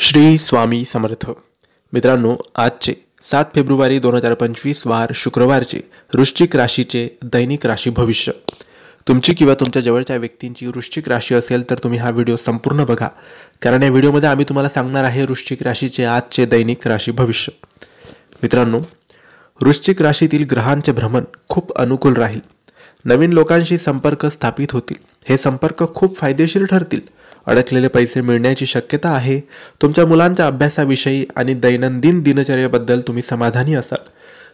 श्री स्वामी समर्थ. मित्रांनो, आजचे 7 फेब्रुवारी 2025 वार शुक्रवारचे वृश्चिक राशीचे दैनिक राशी भविष्य. तुमची किंवा तुमच्या जवळच्या व्यक्तींची वृश्चिक राशी असेल तर तुम्ही हा व्हिडिओ संपूर्ण बघा, कारण या व्हिडिओमध्ये आम्ही तुम्हाला सांगणार आहे वृश्चिक राशीचे आजचे दैनिक राशी भविष्य. मित्रांनो, वृश्चिक राशीतील ग्रहांचे भ्रमण खूप अनुकूल राहील. नवीन लोकांशी संपर्क स्थापित होतील. हे संपर्क खूप फायदेशीर ठरतील. अडकलेले पैसे मिळण्याची शक्यता आहे. तुमच्या मुलांच्या अभ्यासाविषयी आणि दैनंदिन दिनचर्येबद्दल तुम्ही समाधानी असाल.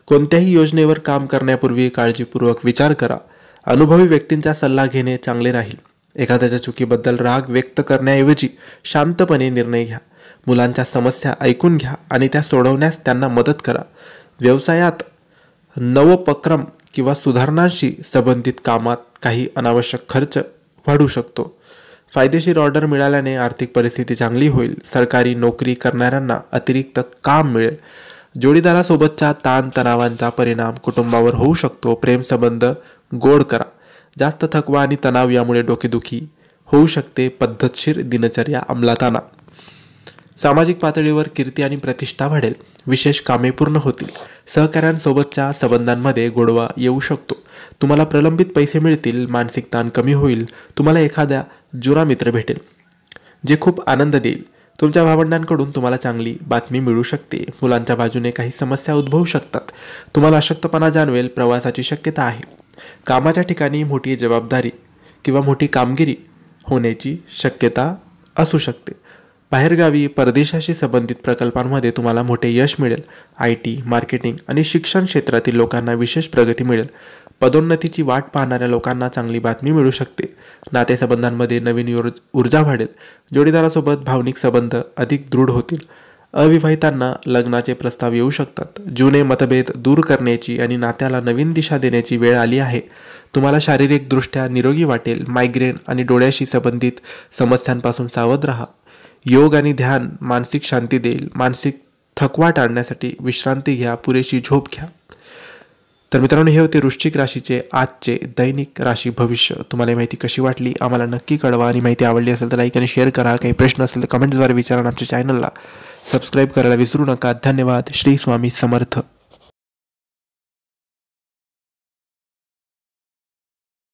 कोणत्याही योजनेवर काम करण्यापूर्वी काळजीपूर्वक विचार करा. अनुभवी व्यक्तींचा सल्ला घेणे चांगले राहील. एखाद्याच्या चुकीबद्दल राग व्यक्त करण्याऐवजी शांतपणे निर्णय घ्या. मुलांच्या समस्या ऐकून घ्या आणि त्या सोडवण्यास त्यांना मदत करा. व्यवसायात नवोपक्रम किंवा सुधारणांशी संबंधित कामात काही अनावश्यक खर्च वाढू शकतो. फायदेशीर ऑर्डर मिळाल्याने आर्थिक परिस्थिती चांगली होईल. सरकारी नोकरी करणाऱ्यांना अतिरिक्त काम मिळेल. जोडीदारासोबतच्या ताणतणावांचा परिणाम कुटुंबावर होऊ शकतो. प्रेमसंबंध गोड करा. जास्त थकवा आणि तणाव यामुळे डोकेदुखी होऊ शकते. पद्धतशीर दिनचर्या अंमलात आणा. सामाजिक पातळीवर कीर्ती आणि प्रतिष्ठा वाढेल. विशेष कामे पूर्ण होतील. सहकाऱ्यांसोबतच्या संबंधांमध्ये गोडवा येऊ शकतो. तुम्हाला प्रलंबित पैसे मिळतील. मानसिक ताण कमी होईल. तुम्हाला एखाद्या जुना मित्र भेटेल जे खूप आनंद देईल. तुमच्या भावंडांकडून तुम्हाला चांगली बातमी मिळू शकते. मुलांच्या बाजूने काही समस्या उद्भवू शकतात. तुम्हाला अशक्तपणा जाणवेल. प्रवासाची शक्यता आहे. कामाच्या ठिकाणी मोठी जबाबदारी किंवा मोठी कामगिरी होण्याची शक्यता असू शकते. बाहेरगावी परदेशाशी संबंधित प्रकल्पांमध्ये तुम्हाला मोठे यश मिळेल. IT, मार्केटिंग आणि शिक्षण क्षेत्रातील लोकांना विशेष प्रगती मिळेल. पदोन्नतीची वाट पाहणाऱ्या लोकांना चांगली बातमी मिळू शकते. नातेसंबंधांमध्ये नवीन ऊर्जा वाढेल. जोडीदारासोबत भावनिक संबंध अधिक दृढ होतील. अविवाहितांना लग्नाचे प्रस्ताव येऊ शकतात. जुने मतभेद दूर करण्याची आणि नात्याला नवीन दिशा देण्याची वेळ आली आहे. तुम्हाला शारीरिकदृष्ट्या निरोगी वाटेल. मायग्रेन आणि डोळ्याशी संबंधित समस्यांपासून सावध राहा. योग आणि ध्यान मानसिक शांती देईल. मानसिक थकवा टाळण्यासाठी विश्रांती घ्या. पुरेशी झोप घ्या. तर मित्रांनो, हे होते वृश्चिक राशीचे आजचे दैनिक राशी भविष्य. तुम्हाला माहिती कशी वाटली आम्हाला नक्की कळवा, आणि माहिती आवडली असेल तर लाईक आणि शेअर करा. काही प्रश्न असेल तर कमेंट्सद्वारे विचारा. आमच्या चॅनलला सबस्क्राईब करायला विसरू नका. धन्यवाद. श्री स्वामी समर्थ.